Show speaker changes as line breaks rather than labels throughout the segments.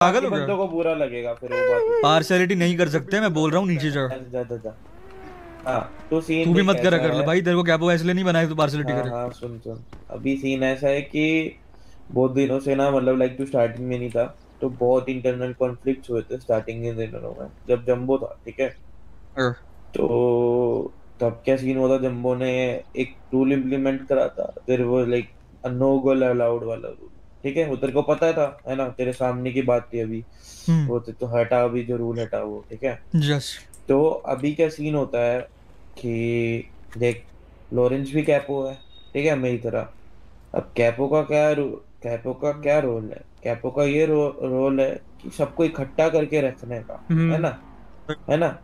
पागल
बाकी
हो गया?
बंदों को बुरा लगेगा फिर वो बात होती है।
पार्शियलिटी नहीं कर सकते, मैं बोल रहा हूँ नीचे जा।
जा जा जा। हाँ तो सीन
तू भी
देख
मत करा
ऐसा
कर ले
है।
भाई, तेरे को क्या इसलिए नहीं बनाया तू पार्शियलिटी
हाँ
करे।
हाँ सुन सुन। अभी सीन ऐसा है कि बहुत दिनों से ना मतलब लाइक तू स्टार्टिंग में नहीं था, तो बहुत इंटरनल कॉन्फ्लिक्ट्स हुए थे स्टार्टिंग के दिनों में जब जंबो था, ठीक है।
हाँ।
तो तब क्या सीन हुआ था, जंबो ने एक रूल इम्प्लीमेंट करा था, there was like a no goal allowed वाला रूल। ठीक है, वो तेरे को पता था है ना, तेरे सामने की बात थी अभी।
हम्म।
वो तो हटा, अभी जो रूल हटा वो, ठीक है।
यस।
तो अभी क्या सीन होता है कि देख, लॉरेंस भी कैपो है, ठीक है, मेरी तरह। अब कैपो का क्या रोल है, कैपो का ये रोल है कि सबको इकट्ठा करके रखने का, है
हम्म।
ना, है ना।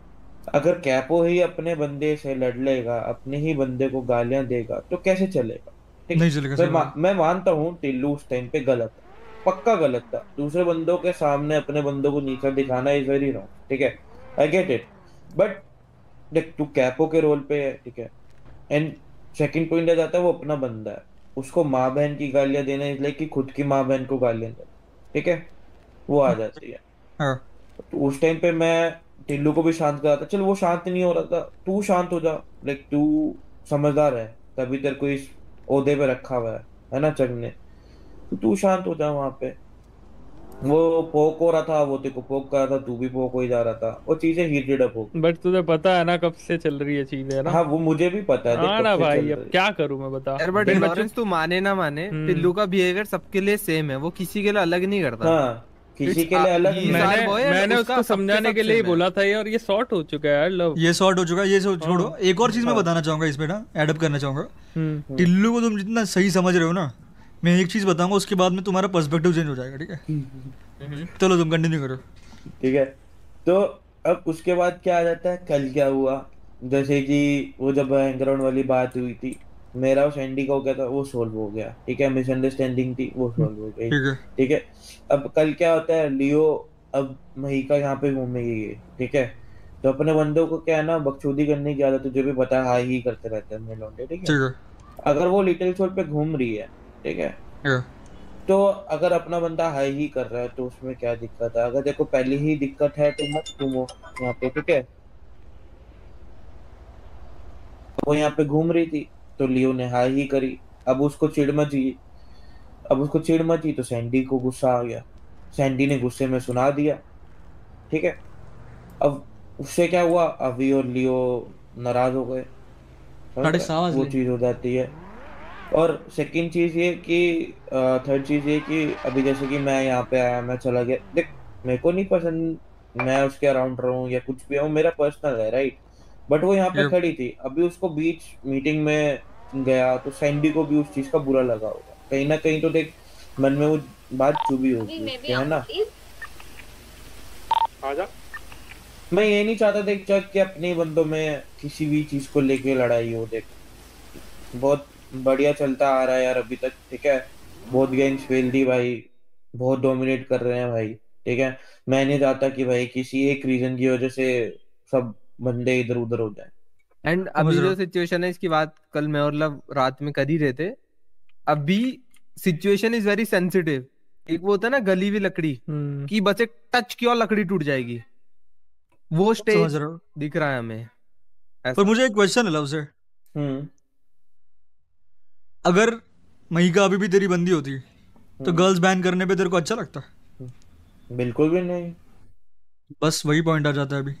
अगर कैपो ही अपने बंदे से लड़ लेगा, अपने ही बंदे को गालियां देगा, तो कैसे चलेगा। ठीक।
नहीं चलेगा, सही बात
मैं मानता हूँ टिल्लू उस टाइम पे गलत था, पक्का गलत था। दूसरे बंदों के सामने अपने बंदों को नीचा दिखाना इज वेरी रॉन्ग, ठीक है। I get it. बट देख, तू कैपो के रोल पे है, ठीक है। एंड सेकंड पॉइंट आ जाता है, वो अपना बंदा है, उसको माँ बहन की गालियां देना इसलिए कि खुद की माँ बहन को गालियां देना, ठीक है, वो आ
है।
जाती है।
हाँ।
तो उस टाइम पे मैं टिल्लू को भी शांत करा था, चल वो शांत नहीं हो रहा था, तू शांत हो जा। लाइक तू समझदार है, तभी तेरे को इस ओहदे पे रखा हुआ है ना चढ़ ने। तो तू शांत हो जा वहां पे। वो पोक हो रहा था, वो तेरे को पोक कर रहा था, तू भी पोक हो ही जा रहा था, वो चीजें हीटेड अप हो गई।
बट तुझे पता है ना कब से चल रही है चीजें, है ना।
हाँ वो मुझे भी पता है, देख
हाँ
कब
ना
से
भाई,
चल
अब
रही है।
क्या करूं मैं, बता।
यार बट
इन
देख।
बच्चों।
लॉरेंस तू माने ना माने, टिल्लू
हम्म।
का बिहेवियर सबके लिए सेम है, वो किसी के लिए अलग नहीं करता।
हाँ, किसी
इट्स
के लिए अलग
ही इज
नहीं है।
मैंने
आवर बॉय एंड
मैंने
उसका
उसको
सबके
समझाने
साथ
के लिए ही
सेम है।
बोला था ये, और ये सॉर्ट हो चुका है यार, लव।
ये सॉर्ट हो चुका है, ये सब छोड़ो,
हाँ।
एक और चीज़ मैं
हाँ।
बताना चाहूंगा इस पे ना, एडअप करना चाहूंगा।
हम्म।
हम्म।
टिल्लू को तुम जितना सही समझ रहे हो ना, मैं एक चीज़ बताऊंगा, उसके बाद में तुम्हारा पर्सपेक्टिव चेंज हो जाएगा, ठीक है।
हम्म।
चलो तुम कंटिन्यू करो।
ठीक है। तो अब उसके बाद क्या आ जाता है, कल क्या हुआ। जैसे कि वो जब हैंगराउंड वाली बात हुई थी, मेरा और सैंडी का हो गया था, वो सोल्व हो गया, ठीक है। मिसअंडरस्टैंडिंग थी, वो सोल्व हो गई,
ठीक है।
ठीक है। अब कल क्या होता है, लियो अब महिका यहाँ पे घूमेगी, ठीक है। तो अपने बंदों को क्या है ना, बकचोदी करने की आदत, तुझे भी पता है, हाई ही करते रहते हैं अपने लौंडे, ठीक है।
ठीक है।
अगर वो लिटिल शोर पे घूम रही है, ठीक है,
Yeah.
तो अगर अपना बंदा हाई ही कर रहा है तो उसमें क्या दिक्कत है। अगर देखो पहले ही दिक्कत है तो मत घूमो यहाँ पे, ठीक है। वो यहाँ पे घूम रही थी, तो लियो ने हाई ही करी। अब उसको चिढ़ मची। अब उसको चिढ़ मची तो सैंडी को गुस्सा आ गया। सैंडी ने गुस्से में सुना दिया, ठीक है। अब उससे क्या हुआ, अभी और लियो नाराज हो गए, समझ
साढ़े
रहा है,
सात
वो
ले।
चीज हो जाती है। और सेकंड चीज ये कि थर्ड चीज ये कि अभी जैसे कि मैं यहाँ पे आया, मैं चला गया, देख मेरे को नहीं पसंद मैं उसके अराउंड रहूं या कुछ भी हूँ, मेरा पर्सनल है, राइट। बट वो यहाँ पे
ये
खड़ी थी, अभी उसको बीच मीटिंग में गया तो सैंडी को भी उस चीज का बुरा लगा होगा कहीं ना कहीं, तो देख मन में वो बात चुभी
अभी
होगी
मैं भी
उसके, है
आऊँ
ना।
प्लीज।
आजा।
मैं ये नहीं चाहता देख जब कि अपने बंदों में किसी भी चीज को लेके लड़ाई हो, देख बहुत बढ़िया चलता आ रहा है यार अभी तक, ठीक है। बहुत गैंग्स फेल दी भाई, बहुत डोमिनेट कर रहे हैं भाई, ठीक है। मैं नहीं चाहता कि भाई किसी एक रीजन की वजह से सब बंदे इधर उधर हो जाए।
एंड
समझ
अभी
रहे
जो
हो।
सिचुएशन है इसकी बात कल मैं और लव रात में कर ही रहे थे। अभी सिचुएशन इज वेरी सेंसिटिव। एक वो होता है ना गली हुई लकड़ी,
हम्म।
कि बस एक टच किया और लकड़ी टूट जाएगी, वो
समझ
स्टेज
रहे हो।
दिख रहा है हमें
पर
ऐसा।
मुझे एक क्वेश्चन है लव से।
हम्म।
अगर महिका अभी भी तेरी बंदी होती, तो
हम्म।
गर्ल्स बैन करने पे तेरे को अच्छा लगता?
बिल्कुल भी नहीं।
बस वही पॉइंट आ जाता है अभी।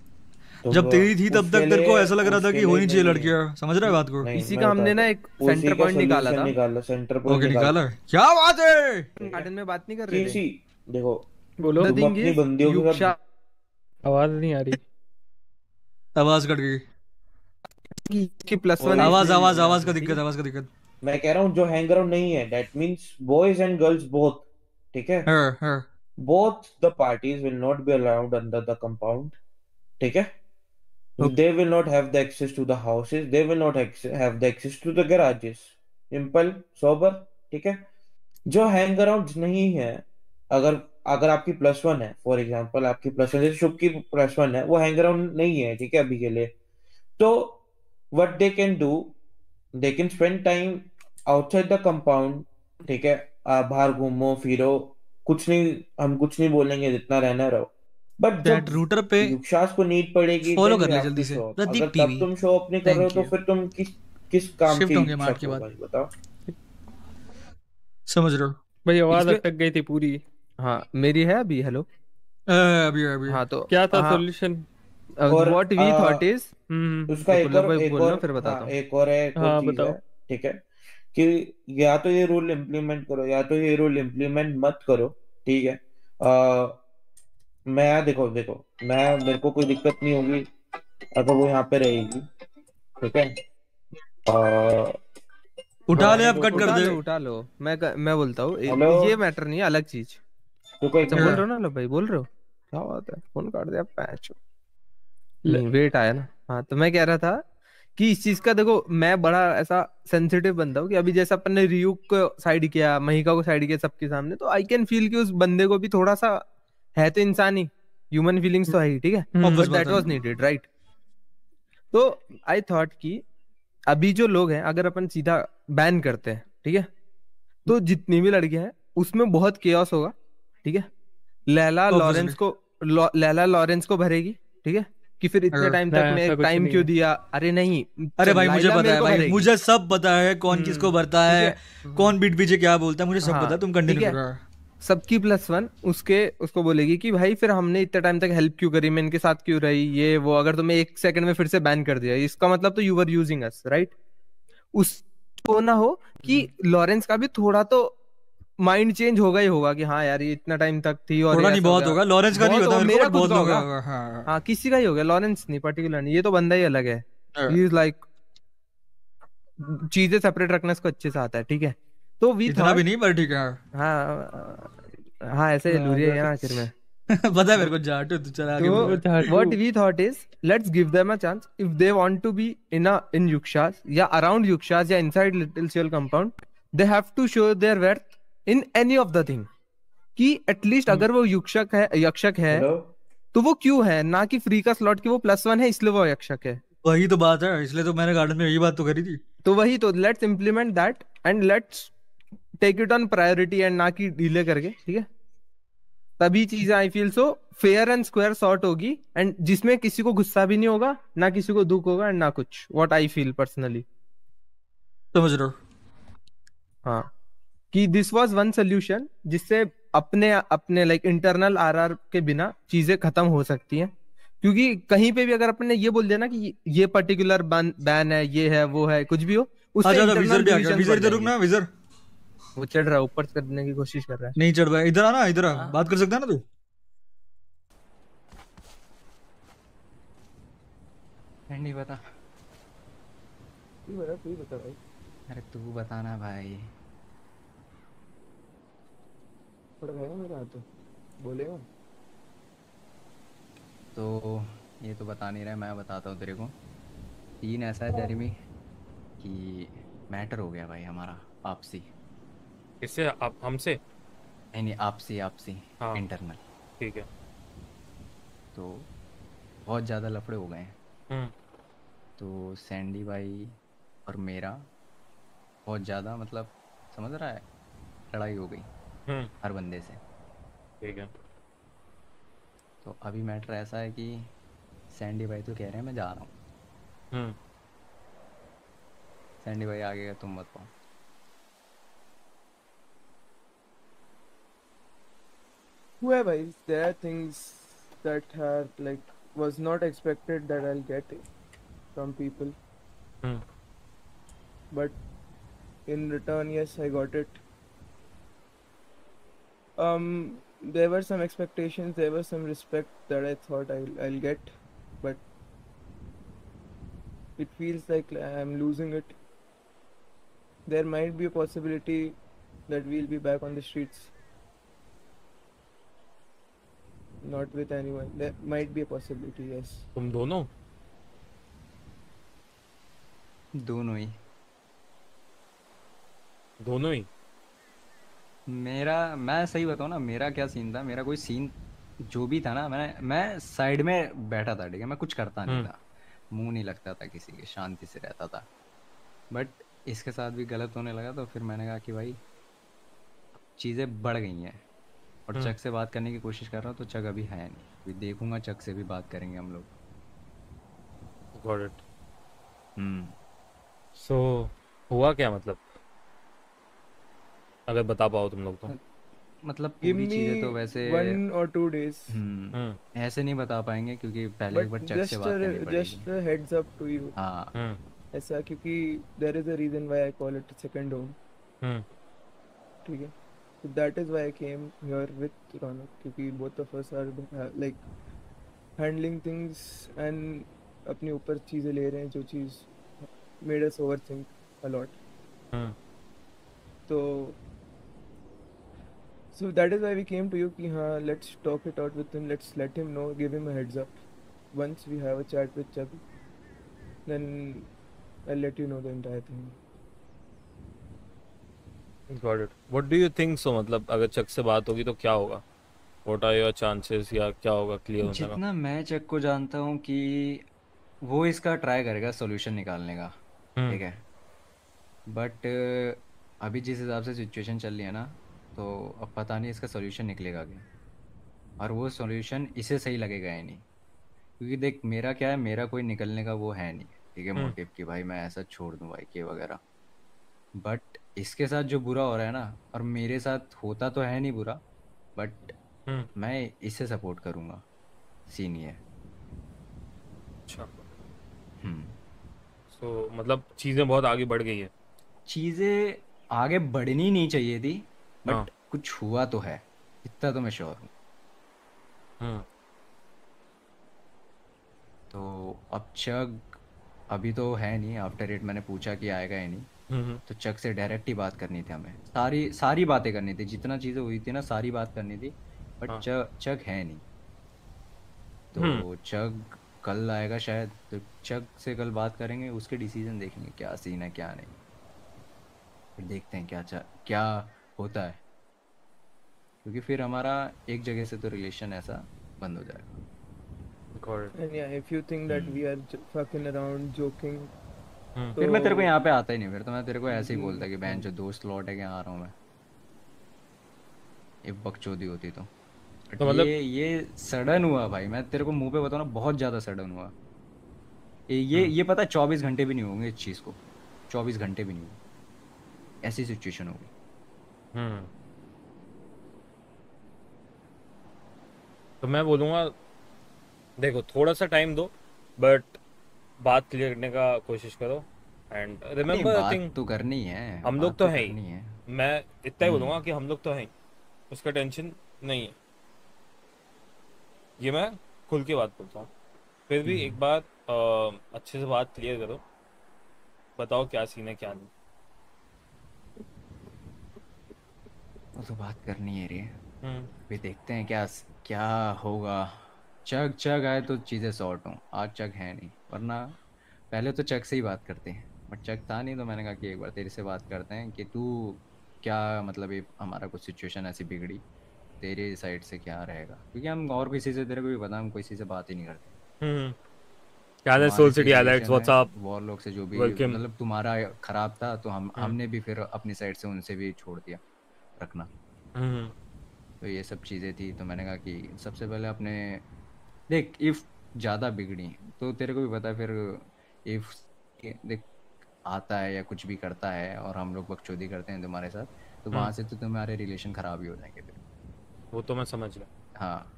तो
जब तेरी थी तब
उसके
तक तेरे को
लिए
ऐसा लग रहा था कि
उसके लिए
होनी चाहिए
नहीं है।
लड़कियां, समझ रहा है बात को।
नहीं,
इसी
मैं
का हमने
बताता
ना
हूँ,
एक
उसी
सेंटर
का
पॉइंट निकाला
सोल्यूशन
था।
निकाला, सेंटर पॉइंट
ओके,
निकाला।
निकाला है, क्या बात है।
ठीक है।
गार्डन में बात नहीं कर रहे थे।
किसी, देखो,
बोलो।
द
तुम
थिंग
अपनी
इज
बंदियों के साथ,
युक्षा
आवाज नहीं आ रही।
आवाज कट गई।
की प्लस वन
वही
है
आवाज
इसलिए
आवाज
बोला
आवाज का
हमने, ठीक
दिक्कत,
है।
आवाज का दिक्कत।
मैं कह रहा हूँ जो हैंग अराउंड नहीं है, that means boys and girls both, ठीक है।
हाँ हाँ।
Both the parties will not be allowed under the compound, ठीक है।
Okay.
They will not have the access to the houses, they will not have the access to the garages, simple sober, ठीक है। जो hang around नहीं है, अगर अगर आपकी प्लस वन है, फॉर एग्जांपल आपकी प्लस वन, जैसे शुभ की प्लस वन है, वो हैंग अराउंड नहीं है, ठीक है, अभी के लिए। तो what they can do, they can spend time outside the compound, ठीक है। बाहर घूमो फिरो, कुछ नहीं, हम कुछ नहीं बोलेंगे, जितना रहना रहो। बट
चैट
जब
रूटर पे
युक्षास को नीड पड़ेगी
फॉलो
देन
कर
यू
ले
हैव टू
जल्दी से,
शो अप।
प्रदीप
अगर तब
टीवी।
तुम शो अप नहीं कर रहे हो
थैंक
तो
यू।
फिर तुम किस किस काम
शिफ्ट
के
होंगे मार्ट
इच्छुक
के
हो
बाद,
भाई, बताओ।
समझ रहे हो?
भाई आवाज
इसमें
अटक गई थी पूरी।
हाँ मेरी है अभी। हेलो।
अभी अभी
हाँ तो
क्या था
हाँ,
सॉल्यूशन?
और
व्हाट वी थॉट इज,
उसका
रुको भाई बोल लो फिर
हाँ
बताता हूँ।
एक और
हाँ
चीज है,
बताओ।
ठीक है, कि या तो ये रूल इम्प्लीमेंट करो या तो ये रूल इम्प्लीमेंट मत करो, ठीक है। मैं देखो देखो, मैं मेरे को कोई दिक्कत नहीं होगी अगर वो यहाँ पे रहेगी, ठीक है। अ,
उठा ले,
मैं
अब
तो
कट कर
कुछ,
उठा
दे।
लो उठा लो। मैं बोलता हूँ
हेलो,
ये मैटर नहीं है, अलग चीज।
रुको एक
अच्छा बोल
मिनट।
रहे हो ना, लो भाई बोल रहे हो, क्या बात है, फोन काट दिया पैच। नहीं वेट आया ना। हाँ तो मैं कह रहा था कि इस चीज का देखो, मैं बड़ा ऐसा सेंसिटिव बंदा हूँ कि अभी जैसे अपन ने रियू को साइड किया, महिका को साइड किया सबके सामने, तो आई कैन फील कि उस बंदे को भी थोड़ा सा है तो इंसान ही, ह्यूमन फीलिंग्स तो है ही, ठीक है।
ऑब्वियस
बट
बात
दैट
है।
Was needed right. तो आई थॉट कि अभी जो लोग हैं अगर अपन सीधा बैन करते हैं, ठीक है, तो जितनी भी लड़कियां हैं उसमें बहुत केओस होगा, ठीक है। लैला
ऑब्वियसली।
लॉरेंस को लैला लॉरेंस को भरेगी, ठीक है, कि फिर इतने टाइम
ना
तक मैं
ऐसा कुछ
टाइम
नहीं
क्यों
है।
दिया, अरे नहीं,
अरे
चल
भाई मुझे
लाइला
पता
मेरे
है
को
भाई,
भरेगी।
मुझे सब पता है कौन किसको भरता
ठीक
है,
है।
कौन बीट पीछे क्या बोलता है, मुझे सब पता है।
हाँ
तुम
ठीक
कंटिन्यू
है,
करो।
सबकी प्लस वन उसके उसको बोलेगी कि भाई फिर हमने इतने टाइम तक हेल्प क्यों करी, मैं इनके साथ क्यों रही, ये वो, अगर तुम्हें एक सेकंड में फिर से बैन कर दिया इसका मतलब तो you were using us right. उसको ना हो कि लॉरेंस का भी थोड़ा तो माइंड चेंज होगा ही होगा कि हाँ यार ये इतना टाइम तक थी और ये
थोड़ा नहीं
ऐसा हो
बहुत
गया।
होगा, लॉरेंस का नहीं
बहुत
पता
हो,
मेरे को,
मेरा
बट
खुद
बहुत
का
लोगों का
होगा।
होगा। हाँ
हाँ किसी का ही हो गया, लॉरेंस नहीं पर्टिकुलर नहीं, ये तो बंदा ही अलग है।
हाँ।
ही इज लाइक, चीजें सेपरेट रखना इसको अच्छे से आता है, ठीक है। तो वी
इतना भी
थॉट,
नहीं, पर ठीक है।
हाँ हाँ ऐसे
हाँ
लुरिया ही है
बस।
ना आखिर में।
पता है मेरे को, जाटो तू, चला आगे
तो
बोल।
वो झाटू।
what we thought is let's give them a chance if they want to be in Yukshas या around Yukshas या inside Little Seoul compound, they have to show their worth in any of the thing, कि at least अगर वो यक्षक है
hello.
तो वो क्यों है, ना कि फ्री का स्लॉट कि वो +1 है इसलिए वो यक्षक है।
वही तो बात है, इसलिए तो मैंने गार्डन में यही बात तो करी थी।
तो वही तो, let's implement that and let's take it on priority and ना कि डिले करके, ठीक है। तभी चीजें I feel so fair and square sort होगी, एंड जिसमें किसी को गुस्सा भी नहीं होगा, ना किसी को दुख होगा, एंड ना कुछ, व्हाट आई फील पर्सनली।
समझ रहे हो?
हाँ, कि दिस वाज वन सोल्यूशन जिससे अपने अपने लाइक इंटरनल आरआर के बिना चीजें खत्म हो सकती हैं। क्योंकि कहीं पे भी अगर अपन ने ये बोल दिया ना कि ये पर्टिकुलर बैन है, ये है वो है, कुछ भी हो, उससे
अच्छा, विजर
इंटरनल
भी आ गया।
डिविजन
विजर
बढ़
इधर
जाएंगे।
रुकना, विजर।
वो चढ़ रहा है ऊपर करने की कोशिश कर रहा है।
नहीं चढ़ पाया, इधर आना, इधर आ, बात कर सकता है ना तू।
नहीं बता।
तू बता भाई।
अरे तू बताना भाई।
पड़ेगा मेरा हाथ, बोलेगा।
तो ये तो बता नहीं रहा है, मैं बताता हूँ तेरे को। सीन ऐसा है जेरेमी कि मैटर हो गया भाई हमारा आपसी।
किससे? आप हमसे?
नहीं नहीं, आपसी आपसी
हाँ।
इंटरनल।
ठीक है।
तो बहुत ज़्यादा लफड़े हो गए हैं।
हम्म।
तो सैंडी भाई और मेरा बहुत ज़्यादा, मतलब समझ रहा है, लड़ाई हो गई हर बंदे से।
ठीक है।
तो अभी मैटर ऐसा है कि सैंडी भाई तो कह रहे हैं मैं जा रहा हूँ।
हम्म।
सैंडी भाई आगे का तुम बताओ।
Well, भाई, there are things that are like was not expected that I'll get from people,
Hmm.
but in return, yes, I got it. There were some expectations, there was some respect that I thought I'll get, but it feels like I'm losing it. There might be a possibility that we'll be back on the streets. Not with anyone. There might be a possibility, yes.
तुम दोनों?
दोनों ही।
दोनों ही?
मेरा, मैं सही बताऊँ ना, मेरा क्या सीन था, मेरा कोई सीन जो भी था ना, मैं साइड में बैठा था, ठीक है, मैं कुछ करता नहीं था, मुंह नहीं लगता था किसी के, शांति से रहता था। बट इसके साथ भी गलत होने लगा, तो फिर मैंने कहा कि भाई चीज़ें बढ़ गई हैं, और चक से बात करने की कोशिश कर रहा हूँ तो चक अभी है नहीं, अभी देखूंगा, चक से भी बात करेंगे हम लोग।
Got it.
हम्म।
सो हुआ क्या मतलब, अगर बता पाओ तुम लोग तो।
मतलब
Give
पूरी चीजें तो
me
वैसे
1 or 2 days,
ऐसे नहीं बता पाएंगे क्योंकि पहले एक
but
बार चक से बात करनी
just
पड़ेगी।
a heads up to you.
हाँ।
ऐसा क्योंकि there is a reason why I call it second home. ठीक है, so that is why I came here with Ronak, क्योंकि both of us are like handling things and अपने ऊपर चीजें ले रहे हैं जो चीज made us overthink a lot. तो so that is why we came to you कि हाँ, let's talk it out with him, let's let him know, give him a heads up. Once we have a chat with Chubby, then I'll let you know the entire thing.
Got it. What do you think so, मतलब अगर चक से बात होगी तो क्या होगा, what are your chances, या क्या होगा क्लियर होने का?
जितना मैं चक को जानता हूँ कि वो इसका ट्राई करेगा सोल्यूशन निकालने का, ठीक है, बट अभी जिस हिसाब से सिचुएशन चल रही है ना, तो अब पता नहीं इसका सोल्यूशन निकलेगा क्या, और वो सोल्यूशन इसे सही लगेगा ही नहीं, क्योंकि देख मेरा क्या है, मेरा कोई निकलने का वो है नहीं, ठीक है, मोटिव कि भाई मैं ऐसा छोड़ दूं भाई के वगैरह, बट इसके साथ जो बुरा हो रहा है ना, और मेरे साथ होता तो है नहीं बुरा, बट मैं इसे सपोर्ट करूंगा, सीन ये है।
अच्छा। सो मतलब चीज़ें बहुत आगे बढ़ गई है।
चीज़ें आगे बढ़नी नहीं चाहिए थी, बट कुछ हुआ तो है, इतना तो मैं श्योर हूँ। तो अब चक अभी तो है नहीं, आफ्टर इट मैंने पूछा कि आएगा ही नहीं, तो चक से डायरेक्ट ही बात करनी थी हमें, सारी बातें करनी थी, जितना चीज़ें हुई थी ना सारी बात करनी थी, बट चक है नहीं, तो चक कल आएगा शायद, तो चक से कल बात करेंगे, उसके डिसीजन देखेंगे क्या सीन है क्या नहीं, फिर देखते हैं क्या होता है, क्योंकि फिर हमारा एक जगह से तो रिलेशन ऐसा बंद हो जाएगा।
And yeah, if you think that we are fucking around, joking,
फिर मैं तेरे को यहाँ पे आता ही नहीं, फिर तो मैं तेरे को ऐसे ही बोलता कि बहन जो दोस्त लौट है, क्या आ रहा हूँ मैं, एक बकचोदी होती तो मतलब ये सडन हुआ भाई, मैं तेरे को मुंह पे बताऊँ ना, बहुत ज़्यादा सडन हुआ ये पता है 24 घंटे भी नहीं होंगे इस चीज़ को, 24 घंटे भी नहीं होंगे, ऐसी सिचुएशन होगी।
तो मैं बोलूँगा देखो थोड़ा सा टाइम दो, बट बात क्लियर करने का कोशिश करो, एंड रिमेम्बर
बात तो करनी है,
हम लोग तो हैं
ही,
मैं इतना ही बोलूँगा कि हम लोग तो हैं, उसका टेंशन नहीं है, ये मैं खुल के बात बोलता हूँ, फिर भी एक बार अच्छे से बात क्लियर करो, बताओ क्या सीन है क्या नहीं।
वो तो बात करनी है रे, फिर देखते हैं क्या होगा। चक आए तो चीज़ें सॉर्ट हों, आज चक है नहीं, वरना पहले तो चक से ही बात करते हैं, बट चक था नहीं, तो मैंने कहा कि एक बार तेरे से बात करते हैं कि तू क्या मतलब ये हमारा कुछ सिचुएशन ऐसी बिगड़ी, तेरे साइड से क्या रहेगा, क्योंकि हम और किसी से, तेरे को भी पता, हम किसी से बात ही नहीं करते।
क्या है soul city highlights WhatsApp
war लोग से जो भी मतलब तुम्हारा खराब था, तो हमने भी फिर अपनी साइड से उनसे भी छोड़ दिया रखना, तो ये सब चीज़ें थी, तो मैंने कहा कि सबसे पहले अपने देख, इफ़ ज़्यादा बिगड़ी तो तेरे को भी पता है, फिर इफ़ देख आता है या कुछ भी करता है और हम लोग बकचोदी करते हैं तुम्हारे साथ, तो वहाँ से तो तुम्हारे रिलेशन ख़राब ही हो जाएंगे फिर।
वो तो मैं समझ गया।
हाँ।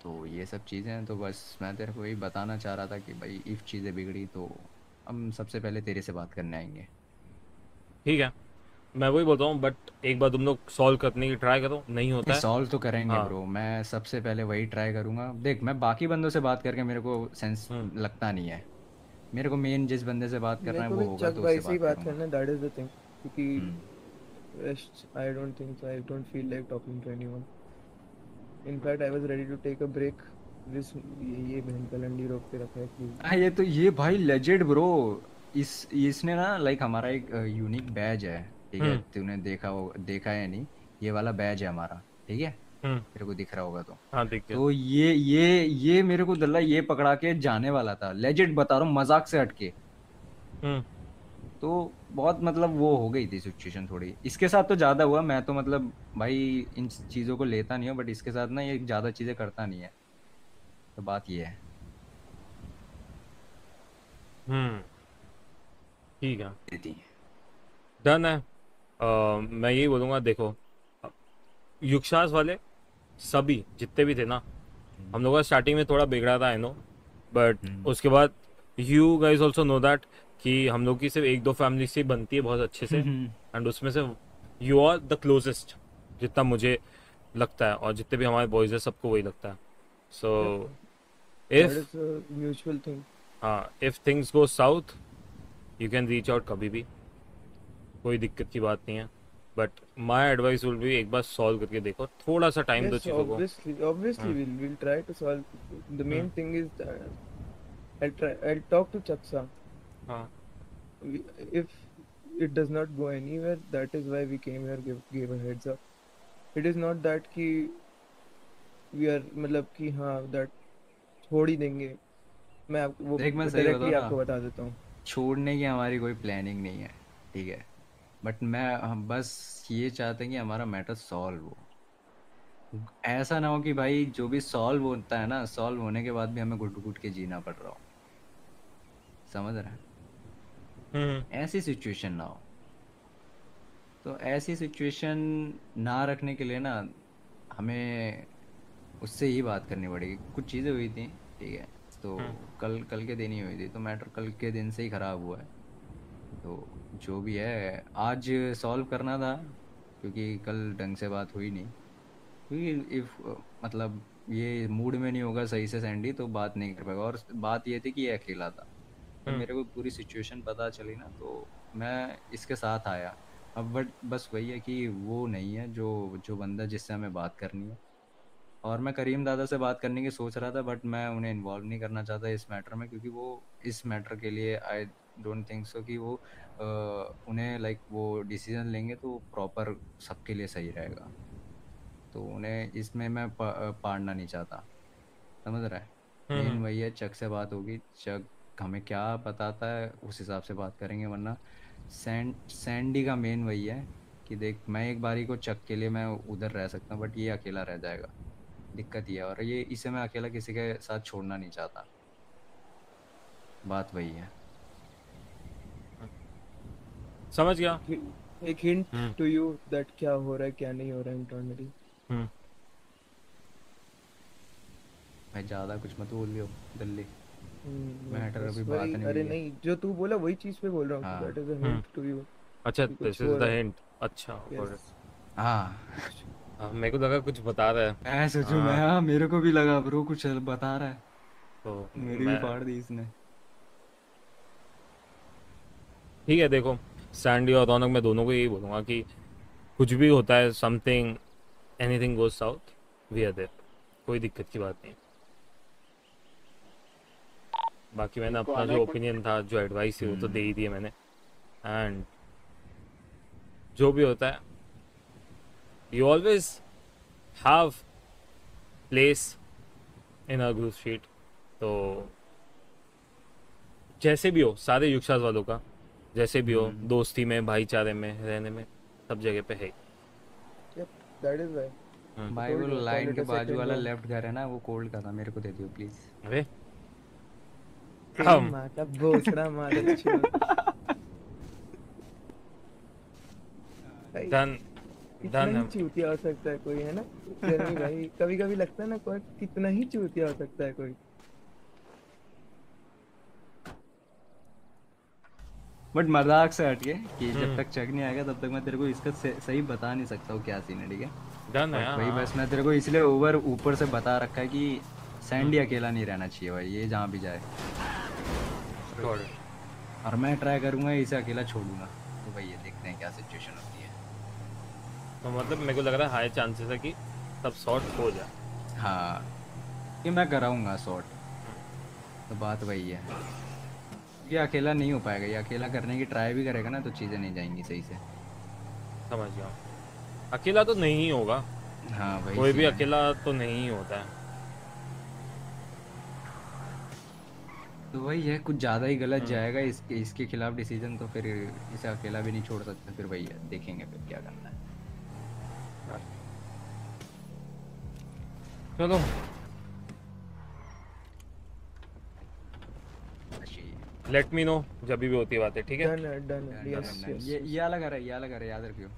तो ये सब चीज़ें हैं, तो बस मैं तेरे को यही बताना चाह रहा था कि भाई इफ़ चीज़ें बिगड़ी तो हम सबसे पहले तेरे से बात करने आएंगे।
ठीक है, मैं वही बोलता हूँ, बट एक बार तुम लोग सॉल्व करने की ट्राई करो, नहीं होता है
सॉल्व तो करेंगे ब्रो, मैं सबसे पहले वही ट्राई करूँगा। देख मैं बाकी बंदों से बात करके मेरे को सेंस लगता नहीं है, मेरे को मेन जिस बंदे से बात करना है वो होगा, तो उससे बात करना,
दैट इज द थिंग, क्योंकि I don't think so, I don't feel like talking to anyone. In fact, I was ready to take a break. ये बहन का लंडी रोक के रखा है कि
ये भाई लेजेंड ब्रो, इसने ना लाइक हमारा एक यूनिक बैज है, ठीक है, तूने देखा है नहीं, ये वाला बैज है हमारा, ठीक है, तेरे को दिख रहा होगा तो।
हाँ दिख गया।
तो ये मेरे को दल्ला ये पकड़ा के जाने वाला था, लेजेंड बता रहा हूँ, मजाक से हटके। तो बहुत मतलब वो हो गई थी सिचुएशन थोड़ी। इसके साथ तो ज़्यादा हुआ, मैं तो मतलब भाई इन चीज़ों को लेता नहीं हूँ, बट इसके साथ ना ये ज़्यादा चीज़ें करता नहीं है, तो बात ये है।
ठीक है,
थी।
डन है। मैं यही बोलूँगा, देखो युक्षास वाले सभी जितने भी थे ना, हम लोग का स्टार्टिंग में थोड़ा बिगड़ा था, आई नो, बट उसके बाद you guys also know that कि हम लोग की सिर्फ एक दो फैमिली से बनती है बहुत अच्छे से, एंड उसमें से यू आर द क्लोजेस्ट, जितना मुझे लगता है, और जितने भी हमारे बॉयज है सबको वही लगता है। सो
That
if
is a mutual thing.
हाँ, if things go south you can reach out कभी भी, कोई दिक्कत की बात नहीं है, but my advice will be एक बार सॉल्व करके देखो, थोड़ा सा टाइम दो
Yes,
चीज़ों को।
obviously we'll try to solve. The main thing is I'll talk to Chaksa.
हाँ
If it does not go anywhere, that is why we came here, gave a heads up. It is not that कि we are मतलब कि हाँ that छोड़ ही देंगे। मैं आपको वो
देख मैं सही
डायरेक्टली
बताऊँ
आपको
ना,
बता देता हूँ।
छोड़ने की हमारी कोई प्लानिंग नहीं है, ठीक है, बट हम बस ये चाहते हैं कि हमारा मैटर सॉल्व हो। ऐसा ना हो कि भाई जो भी सॉल्व होता है ना, सॉल्व होने के बाद भी हमें घुट घुट के जीना पड़ रहा हो, समझ रहे हैं? ऐसी सिचुएशन ना हो। तो ऐसी सिचुएशन ना रखने के लिए ना हमें उससे ही बात करनी पड़ेगी। कुछ चीज़ें हुई थी, ठीक है, तो कल के दिन ही हुई थी, तो मैटर कल के दिन से ही ख़राब हुआ है। तो जो भी है आज सॉल्व करना था, क्योंकि कल ढंग से बात हुई नहीं, क्योंकि इफ मतलब ये मूड में नहीं होगा सही से सैंडी तो बात नहीं कर पाएगा। और बात ये थी कि ये अकेला था, तो मेरे को पूरी सिचुएशन पता चली ना, तो मैं इसके साथ आया। अब बट बस वही है कि वो नहीं है जो बंदा जिससे हमें बात करनी है। और मैं करीम दादा से बात करने की सोच रहा था, बट मैं उन्हें इन्वॉल्व नहीं करना चाहता इस मैटर में, क्योंकि वो इस मैटर के लिए आई डोंट थिंक सो कि वो उन्हें लाइक वो डिसीजन लेंगे तो प्रॉपर सबके लिए सही रहेगा। तो उन्हें इसमें मैं पाड़ना नहीं चाहता, समझ रहा है? मेन वही है, चक से बात होगी, चक हमें क्या बताता है उस हिसाब से बात करेंगे, वरना सैंडी का मेन वही है कि देख मैं एक बारी को चक के लिए मैं उधर रह सकता हूँ, बट ये अकेला रह जाएगा, दिक्कत ये है। और ये इसे मैं अकेला किसी के साथ छोड़ना नहीं चाहता, बात वही है।
समझ गया।
एक हिंट टू यू दैट क्या हो रहा है क्या नहीं हो रहा है इंटरनली।
मैं ज़्यादा कुछ मत बोल लियो दिल्ली, मैटर
बस
अभी बात
वही,
नहीं
अरे
हुई है।
नहीं जो तू बोला वही चीज पे बोल रहा हूँ,
हाँ।
That is a hint to you.
अच्छा,
कुछ
दिस इज
हो
द
रहा है।
हिंट। अच्छा,
Yes.
हाँ
मेरे को लगा कुछ बता रहा है,
मैं सोचूं मैं, हाँ मेरे को भी लगा ब्रो कुछ बता रहा है,
तो
मेरी भी
मैं
फाड़ दी इसने।
ठीक है। देखो सैंडी और रौनक, मैं दोनों को यही बोलूँगा कि कुछ भी होता है, something anything goes south, we are there, कोई दिक्कत की बात नहीं। बाकी मैंने अपना जो ओपिनियन था, जो एडवाइस थी, वो तो दे ही दिए मैंने। एंड जो भी होता है, you always have place in a group sheet. तो जैसे भी हो, सारे युक्षास वालों का जैसे भी हो, दोस्ती में, भाईचारे में, रहने में, सब जगह पे है।
Yep, that is why.
भाई वो
told you, call
line
it
के
a
बाजू
second
वाला
home.
लेफ्ट घर है ना, वो कोल्ड का था, मेरे को दे दियो प्लीज।
अरे
तेरी माँ का भोसड़ा मार अच्छी। भाई,
डन
कितना
डन
ही
है।
चूतिया हो सकता है कोई, है ना जर्नी भाई? कभी कभी लगता है ना कोई कितना ही चूतिया हो सकता है कोई।
बट मजाक से हटके कि जब तक चेक नहीं आएगा तब तक मैं तेरे को इसका सही बता नहीं सकता हूँ क्या सीन है, ठीक है?
डन है
But वही
हाँ।
बस मैं तेरे को इसलिए ऊपर से बता रखा है कि सैंडी अकेला नहीं रहना चाहिए भाई, ये जहाँ भी जाए।
Got it.
और मैं ट्राई करूंगा इसे अकेला छोड़ूंगा, तो भाई ये देखते हैं क्या सिचुएशन होती है।
तो मतलब मेरे को लग रहा है हाई चांसेस है कि सब सॉर्ट हो जाए।
हाँ कि मैं कराऊंगा सॉर्ट, तो बात वही है। ये अकेला नहीं हो पाएगा, ये अकेला करने की ट्राई भी करेगा ना तो चीज़ें नहीं जाएंगी सही से।
समझ गया, अकेला तो नहीं होगा,
हाँ भाई
कोई भी अकेला तो नहीं होता है।
तो वही है, कुछ ज्यादा ही गलत जाएगा इसके खिलाफ डिसीजन, तो फिर इसे अकेला भी नहीं छोड़ सकते। फिर वही है, देखेंगे फिर क्या करना है।
चलो लेट मी नो जब भी होती है बातें, ठीक है?
Done, yes, yes.
ये वाला घर है, ये वाला घर है, याद रखियो।